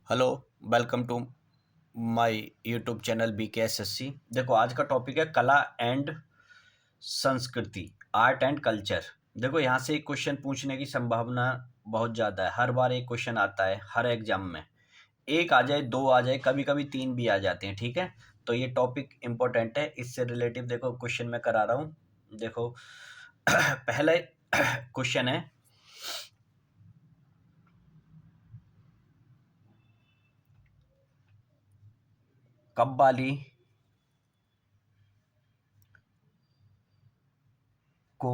Hello. Welcome to my YouTube channel BKSSC। देखो आज का टॉपिक है कला एंड संस्कृति, आर्ट एंड कल्चर। देखो यहाँ से एक क्वेश्चन पूछने की संभावना बहुत ज़्यादा है। हर बार एक क्वेश्चन आता है हर एग्जाम में। एक आ जाए, दो आ जाए, कभी कभी तीन भी आ जाते हैं। ठीक है, तो ये टॉपिक इम्पोर्टेंट है। इससे रिलेटिव देखो क्वेश्चन मैं करा रहा हूँ। देखो पहले क्वेश्चन है, कव्वाली को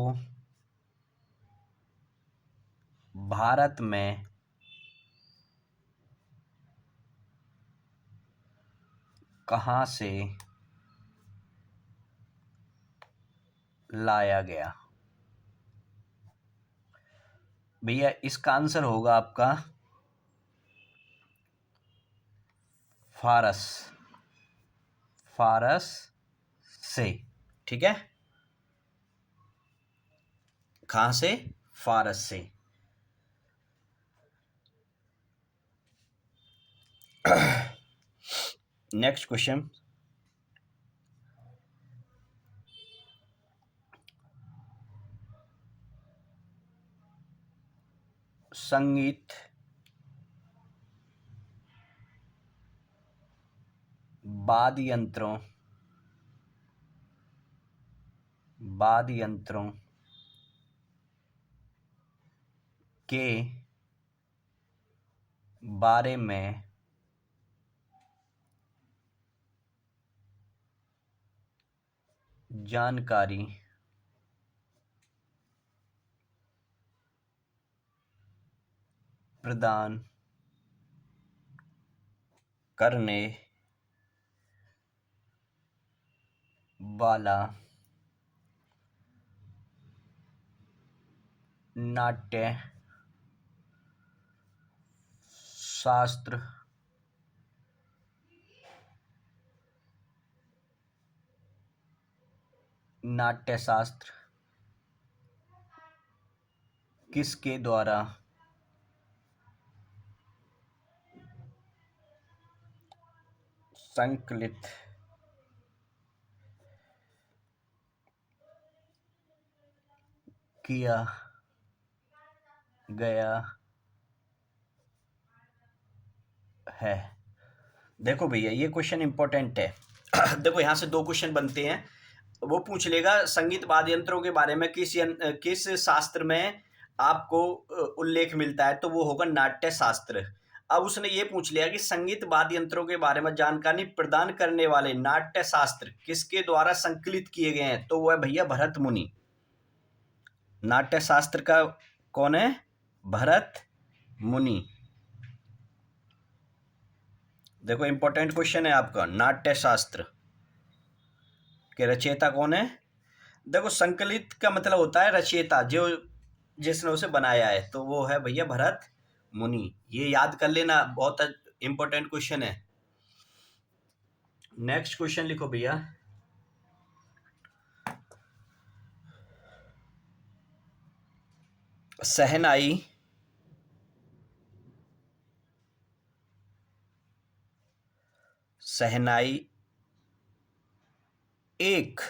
भारत में कहाँ से लाया गया? भैया इसका आंसर होगा आपका फारस। फारस से। ठीक है, कहाँ से? फारस से। नेक्स्ट क्वेश्चन, संगीत वाद्य यंत्रों के बारे में जानकारी प्रदान करने वाला नाट्य शास्त्र किसके द्वारा संकलित किया गया है? देखो भैया ये क्वेश्चन इंपॉर्टेंट है। देखो यहाँ से दो क्वेश्चन बनते हैं। वो पूछ लेगा संगीत वाद्य यंत्रों के बारे में किस शास्त्र में आपको उल्लेख मिलता है, तो वो होगा नाट्य शास्त्र। अब उसने ये पूछ लिया कि संगीत वाद्य यंत्रों के बारे में जानकारी प्रदान करने वाले नाट्य शास्त्र किसके द्वारा संकलित किए गए हैं, तो वो है भैया भरत मुनि। नाट्य शास्त्र का कौन है? भरत मुनि। देखो इंपॉर्टेंट क्वेश्चन है आपका, नाट्य शास्त्र के रचयिता कौन है? देखो संकलित का मतलब होता है रचयिता, जो जिसने उसे बनाया है, तो वो है भैया भरत मुनि। ये याद कर लेना, बहुत इंपॉर्टेंट क्वेश्चन है। नेक्स्ट क्वेश्चन लिखो भैया, शहनाई शहनाई एक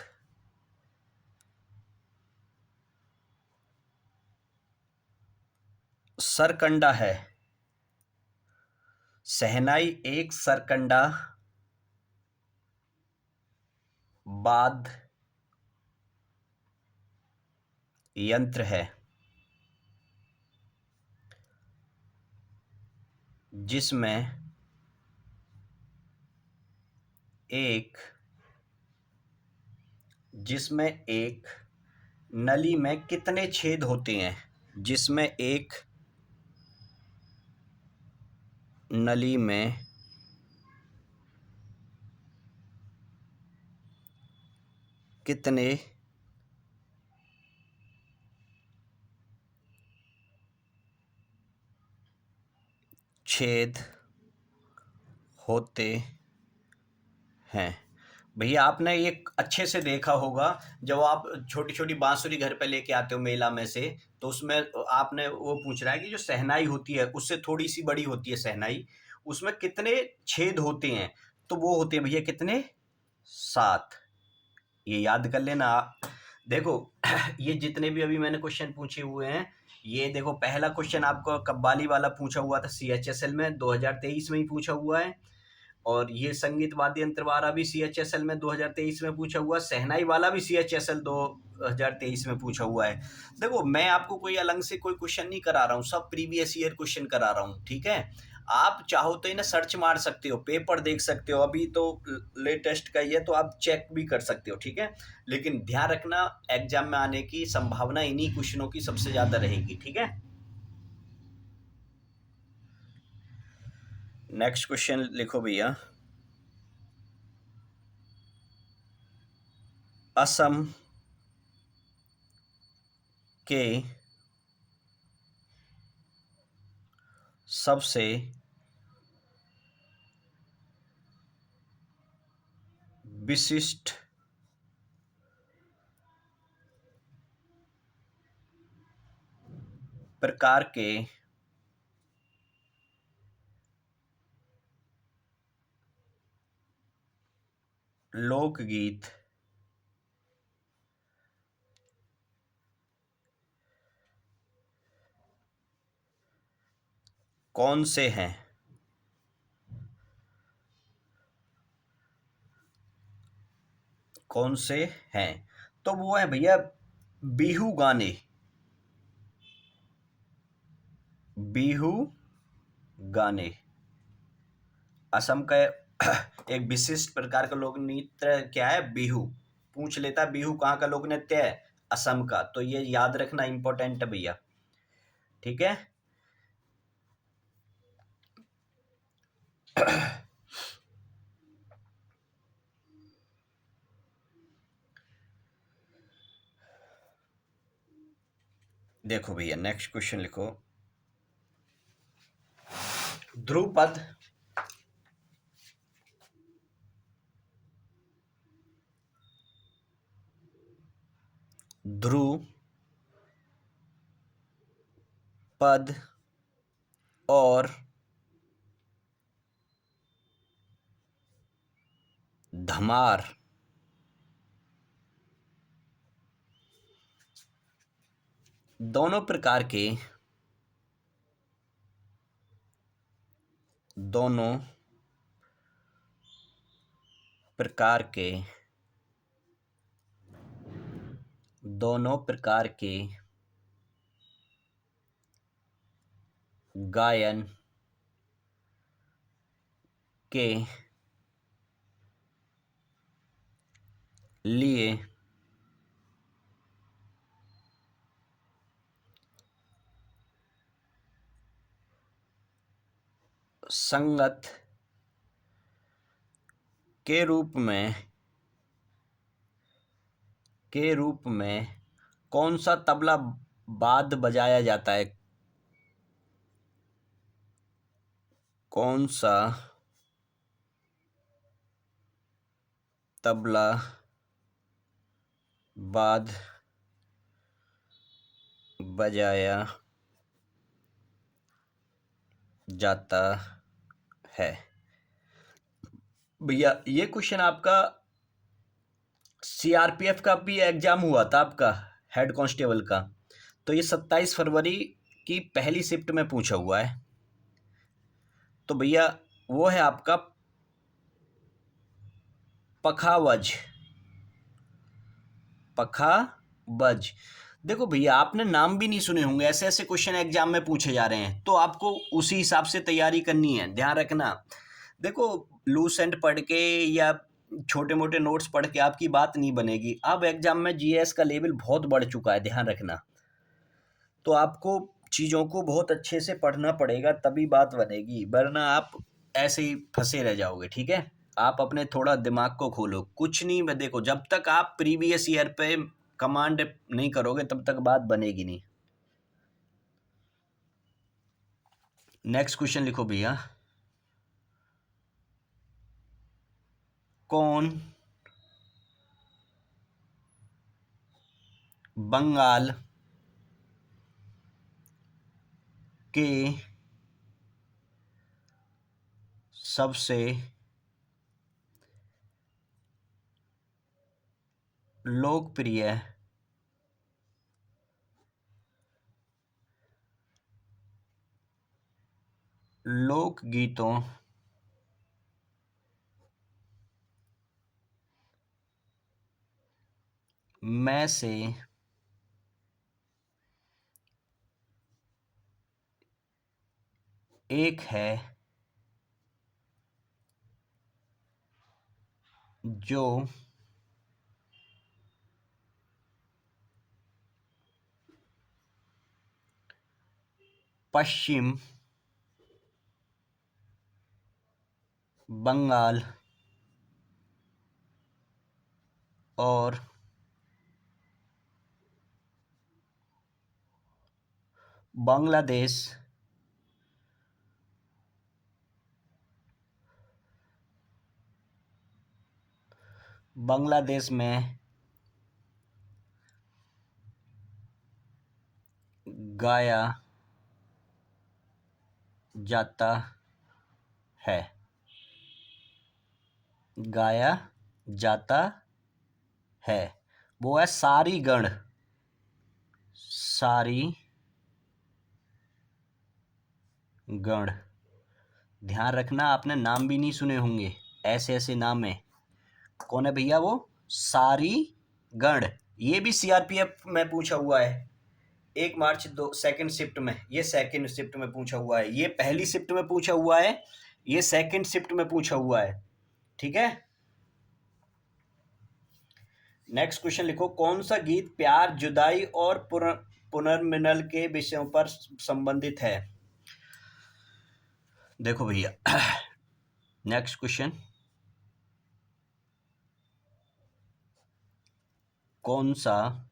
सरकंडा है। शहनाई एक सरकंडा वाद्य यंत्र है जिसमें एक नली में कितने छेद होते हैं? जिसमें एक नली में कितने छेद होते हैं? भैया आपने ये अच्छे से देखा होगा, जब आप छोटी छोटी बांसुरी घर पे लेके आते हो मेला में से, तो उसमें आपने वो पूछ रहा है कि जो शहनाई होती है उससे थोड़ी सी बड़ी होती है शहनाई, उसमें कितने छेद होते हैं? तो वो होते हैं भैया कितने, 7। ये याद कर लेना आप। देखो ये जितने भी अभी मैंने क्वेश्चन पूछे हुए हैं, ये देखो पहला क्वेश्चन आपको कव्वाली वाला पूछा हुआ था CHSL में 2023 में ही पूछा हुआ है, और ये संगीत वाद्य यंत्र वाला भी CHSL में 2023 में पूछा हुआ है, शहनाई वाला भी CHSL 2023 में पूछा हुआ है। देखो मैं आपको कोई अलग से कोई क्वेश्चन नहीं करा रहा हूँ, सब प्रीवियस ईयर क्वेश्चन करा रहा हूँ, ठीक है। आप चाहो तो इन्हें सर्च मार सकते हो, पेपर देख सकते हो, अभी तो लेटेस्ट का ही है तो आप चेक भी कर सकते हो, ठीक है। लेकिन ध्यान रखना एग्जाम में आने की संभावना इन्हीं क्वेश्चनों की सबसे ज्यादा रहेगी, ठीक है। नेक्स्ट क्वेश्चन लिखो भैया, असम के सबसे विशिष्ट प्रकार के लोकगीत कौन से हैं? कौन से हैं? तो वो है भैया बिहू गाने। बिहू गाने असम का एक विशिष्ट प्रकार का लोक नृत्य क्या है? बिहू। पूछ लेता बिहू कहाँ का लोक नृत्य है? असम का। तो ये याद रखना इंपॉर्टेंट है भैया, ठीक है। देखो भैया नेक्स्ट क्वेश्चन लिखो, ध्रुपद ध्रुपद और धमार दोनों प्रकार के दोनों प्रकार के दोनों प्रकार के गायन के लिए संगत के रूप में कौन सा तबला बाद बजाया जाता है? कौन सा तबला बाद बजाया जाता है? भैया ये क्वेश्चन आपका CRPF का भी एग्जाम हुआ था आपका, हेड कांस्टेबल का। तो ये 27 फरवरी की पहली शिफ्ट में पूछा हुआ है। तो भैया वो है आपका पखावज। पखावज। देखो भैया आपने नाम भी नहीं सुने होंगे, ऐसे ऐसे क्वेश्चन एग्जाम में पूछे जा रहे हैं, तो आपको उसी हिसाब से तैयारी करनी है, ध्यान रखना। देखो लूस एंड पढ़ के या छोटे मोटे नोट्स पढ़ के आपकी बात नहीं बनेगी। अब एग्जाम में GS का लेवल बहुत बढ़ चुका है, ध्यान रखना। तो आपको चीज़ों को बहुत अच्छे से पढ़ना पड़ेगा तभी बात बनेगी, वरना आप ऐसे ही फंसे रह जाओगे, ठीक है। आप अपने थोड़ा दिमाग को खोलो, कुछ नहीं। मैं देखो जब तक आप प्रीवियस ईयर पे कमांड नहीं करोगे तब तक बात बनेगी नहीं। नेक्स्ट क्वेश्चन लिखो भैया, कौन बंगाल के सबसे लोकप्रिय लोकगीतों में से एक है जो पश्चिम बंगाल और बांग्लादेश में गाया जाता है। गाया जाता है वो है सारी गण। सारी गण। ध्यान रखना, आपने नाम भी नहीं सुने होंगे, ऐसे ऐसे नाम है। कौन है भैया वो? सारी गण। ये भी सीआरपीएफ में पूछा हुआ है 1 मार्च 2 सेकंड शिफ्ट में। ये सेकंड शिफ्ट में पूछा हुआ है, ये पहली शिफ्ट में पूछा हुआ है, ये सेकंड शिफ्ट में पूछा हुआ है। ठीक है, नेक्स्ट क्वेश्चन लिखो। कौन सा गीत प्यार, जुदाई और पुनर्मिलन के विषयों पर संबंधित है? देखो भैया, नेक्स्ट क्वेश्चन, कौन सा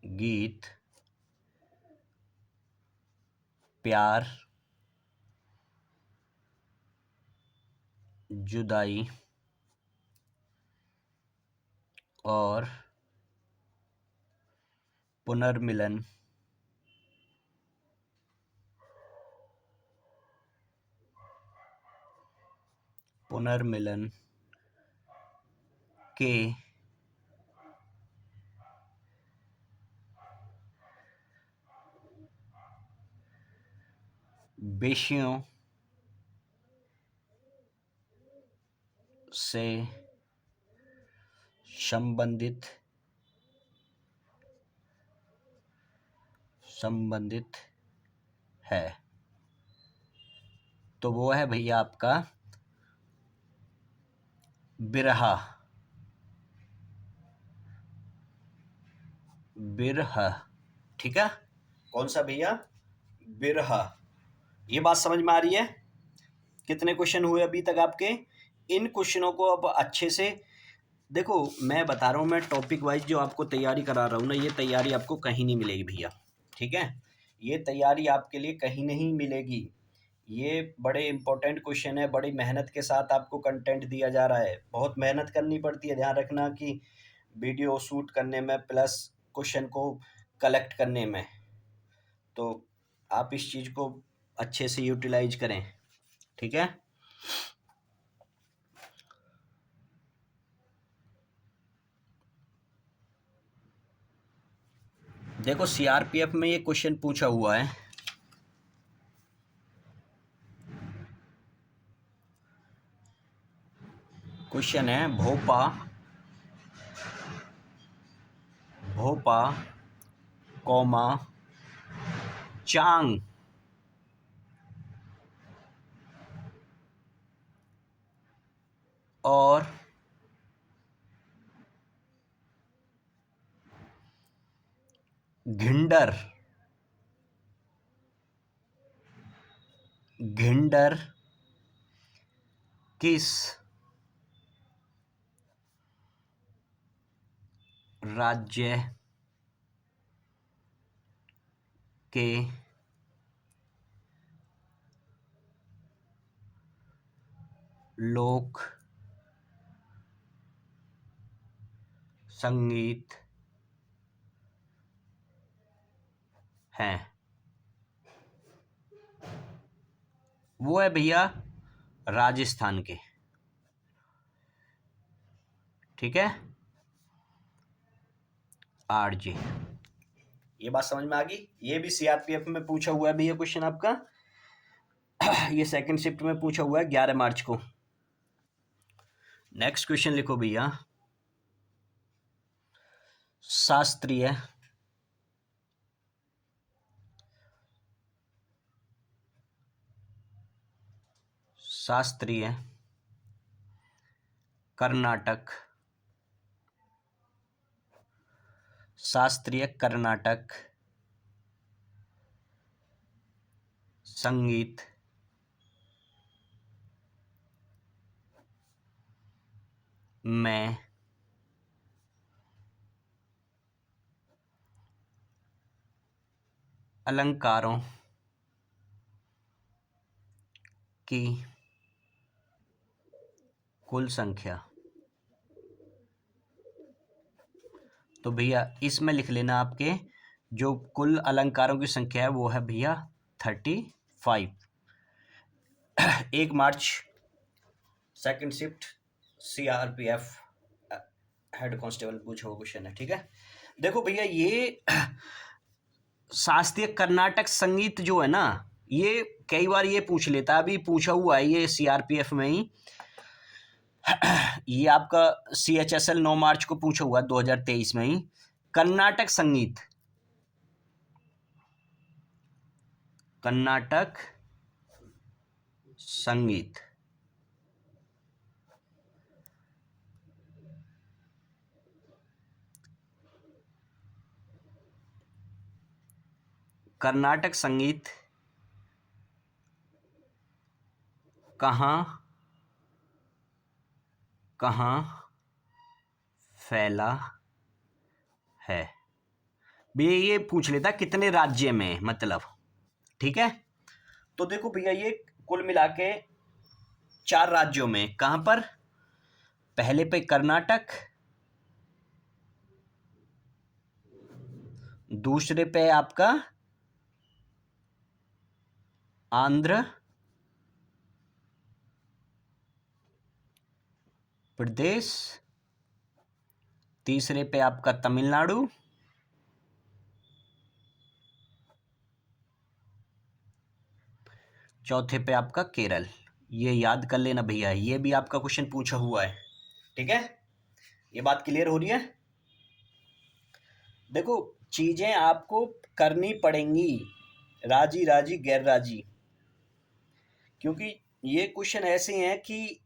गीत प्यार, जुदाई और पुनर्मिलन के विषयों से संबंधित है? तो वो है भैया आपका बिरहा। बिरहा, ठीक है। कौन सा भैया? बिरहा। ये बात समझ में आ रही है? कितने क्वेश्चन हुए अभी तक आपके? इन क्वेश्चनों को अब अच्छे से देखो। मैं बता रहा हूँ, मैं टॉपिक वाइज जो आपको तैयारी करा रहा हूँ ना, ये तैयारी आपको कहीं नहीं मिलेगी भैया। ठीक है, ये तैयारी आपके लिए कहीं नहीं मिलेगी। ये बड़े इंपॉर्टेंट क्वेश्चन है, बड़ी मेहनत के साथ आपको कंटेंट दिया जा रहा है। बहुत मेहनत करनी पड़ती है, ध्यान रखना, कि वीडियो शूट करने में प्लस क्वेश्चन को कलेक्ट करने में। तो आप इस चीज़ को अच्छे से यूटिलाइज करें। ठीक है, देखो सीआरपीएफ में ये क्वेश्चन पूछा हुआ है। क्वेश्चन है भोपा, कौमा चांग और घिंडर किस राज्य के लोक संगीत हैं, वो है भैया राजस्थान के। ठीक है, आरजे। ये बात समझ में आ गई। ये भी सीआरपीएफ में पूछा हुआ है भैया क्वेश्चन आपका। ये सेकंड शिफ्ट में पूछा हुआ है 11 मार्च को। नेक्स्ट क्वेश्चन लिखो भैया, शास्त्रीय शास्त्रीय कर्नाटक, शास्त्रीय कर्नाटक संगीत में अलंकारों की कुल संख्या। तो भैया इसमें लिख लेना, आपके जो कुल अलंकारों की संख्या है वो है भैया 35। 1 मार्च second shift CRPF head constable पूछा हुआ क्वेश्चन है। ठीक है, देखो भैया ये शास्त्रीय कर्नाटक संगीत जो है ना, ये कई बार ये पूछ लेता है, अभी पूछा हुआ है ये सीआरपीएफ में ही। ये आपका CHSL 9 मार्च को पूछा हुआ 2023 में ही। कर्नाटक संगीत, कर्नाटक संगीत कर्नाटक संगीत कहाँ कहाँ फैला है। भैया ये पूछ लेता कितने राज्य में, मतलब। ठीक है, तो देखो भैया ये कुल मिला के 4 राज्यों में। कहां पर? पहले पे कर्नाटक, दूसरे पे आपका आंध्र प्रदेश, तीसरे पे आपका तमिलनाडु, चौथे पे आपका केरल। ये याद कर लेना भैया, ये भी आपका क्वेश्चन पूछा हुआ है। ठीक है, ये बात क्लियर हो रही है। देखो चीजें आपको करनी पड़ेंगी, राजी राजी गैर राजी, क्योंकि ये क्वेश्चन ऐसे हैं कि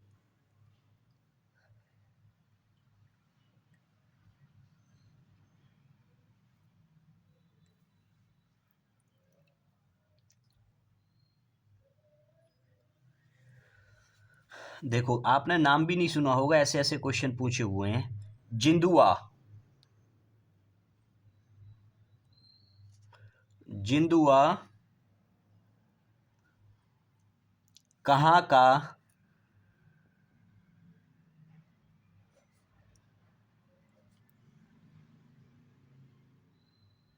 देखो आपने नाम भी नहीं सुना होगा, ऐसे ऐसे क्वेश्चन पूछे हुए हैं। जिंदुआ, जिंदुआ कहाँ का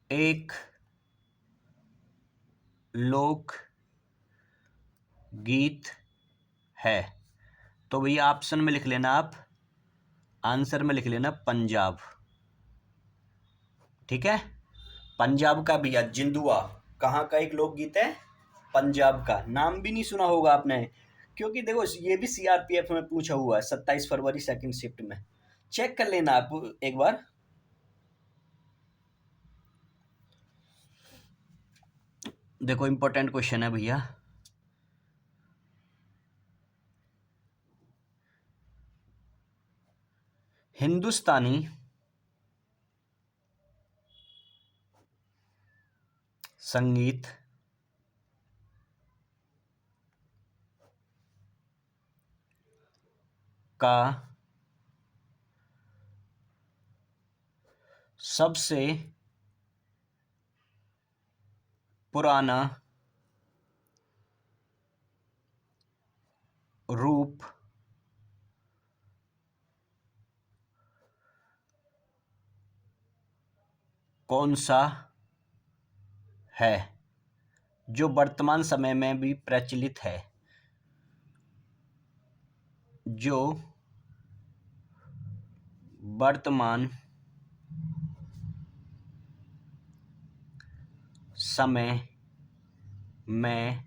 एक लोक गीत है? तो भैया ऑप्शन में लिख लेना आप, आंसर में लिख लेना पंजाब। ठीक है, पंजाब का भैया जिंदुआ कहाँ का एक लोकगीत है? पंजाब का। नाम भी नहीं सुना होगा आपने, क्योंकि देखो ये भी सीआरपीएफ में पूछा हुआ है 27 फरवरी सेकंड शिफ्ट में। चेक कर लेना आप एक बार। देखो इंपॉर्टेंट क्वेश्चन है भैया। हिंदुस्तानी संगीत का सबसे पुराना रूप कौन सा है जो वर्तमान समय में भी प्रचलित है, जो वर्तमान समय में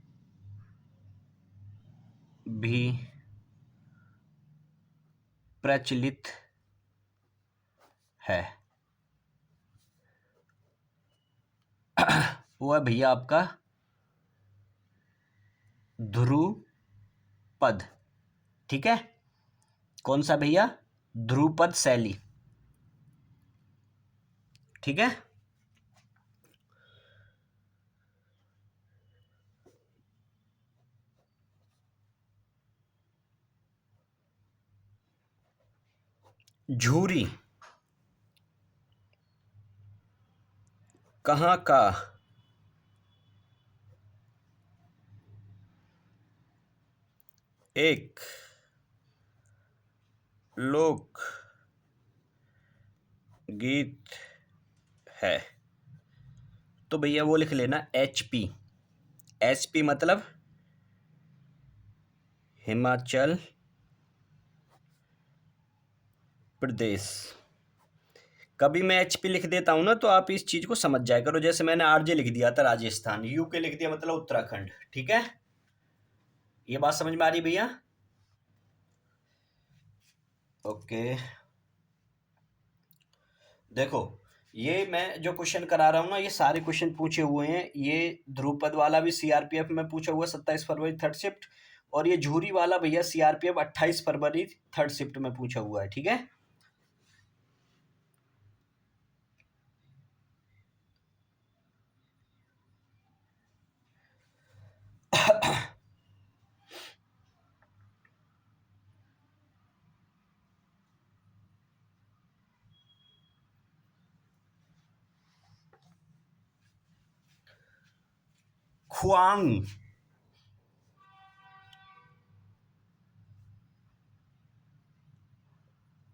भी प्रचलित है, वो है भैया आपका ध्रुपद। ठीक है, कौन सा भैया? ध्रुपद शैली। ठीक है, झूरी कहाँ का एक लोक गीत है? तो भैया वो लिख लेना HP। HP मतलब हिमाचल प्रदेश। कभी मैं HP लिख देता हूं ना तो आप इस चीज को समझ जाया करो। जैसे मैंने RJ लिख दिया था राजस्थान, UK लिख दिया मतलब उत्तराखंड। ठीक है, ये बात समझ में आ रही भैया? ओके, देखो ये मैं जो क्वेश्चन करा रहा हूँ ना, ये सारे क्वेश्चन पूछे हुए हैं। ये ध्रुपद वाला भी CRPF में पूछा हुआ 27 फरवरी थर्ड शिफ्ट, और ये झूरी वाला भैया CRPF 28 फरवरी थर्ड शिफ्ट में पूछा हुआ है। ठीक है, ख्वांग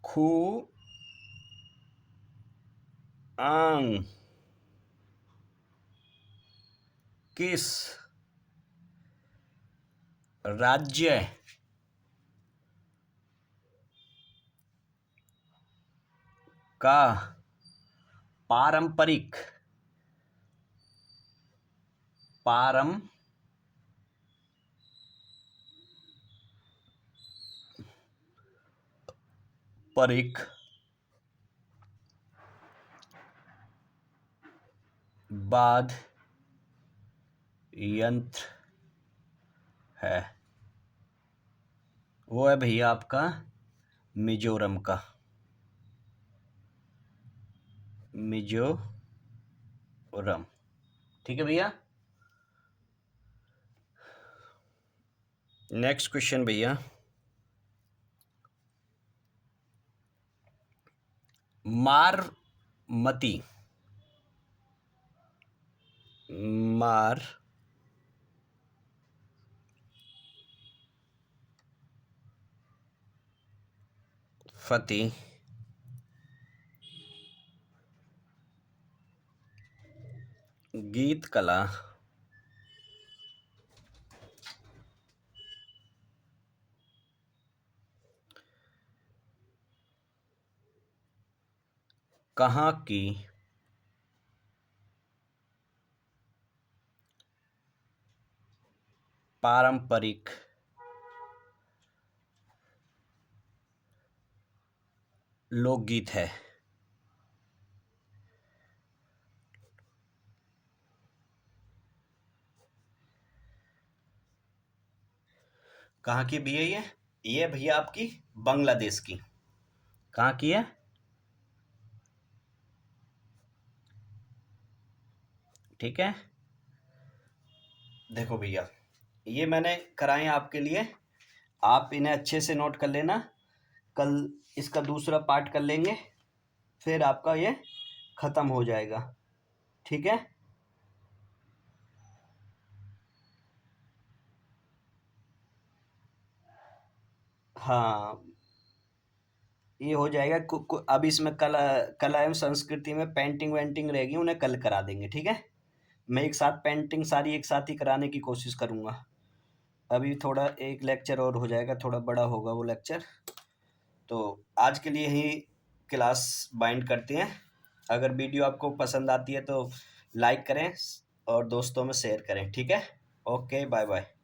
खु आंग किस राज्य का पारंपरिक वाद्य यंत्र है? वो है भैया आपका मिजोरम का, मिजोरम। ठीक है भैया, नेक्स्ट क्वेश्चन भैया, मारमती फती गीत कला कहाँ की पारंपरिक लोकगीत है? कहाँ की भैया? ये भैया आपकी बांग्लादेश की। कहाँ की है? ठीक है, देखो भैया ये मैंने कराए आपके लिए, आप इन्हें अच्छे से नोट कर लेना। कल इसका दूसरा पार्ट कर लेंगे, फिर आपका ये खत्म हो जाएगा। ठीक है, हाँ ये हो जाएगा। अब इसमें कला कला एवं संस्कृति में पेंटिंग वेंटिंग रहेगी, उन्हें कल करा देंगे। ठीक है, मैं एक साथ पेंटिंग सारी एक साथ ही कराने की कोशिश करूँगा। अभी थोड़ा एक लेक्चर और हो जाएगा, थोड़ा बड़ा होगा वो लेक्चर। तो आज के लिए ही क्लास बाइंड करते हैं। अगर वीडियो आपको पसंद आती है तो लाइक करें और दोस्तों में शेयर करें, ठीक है? Okay, bye bye.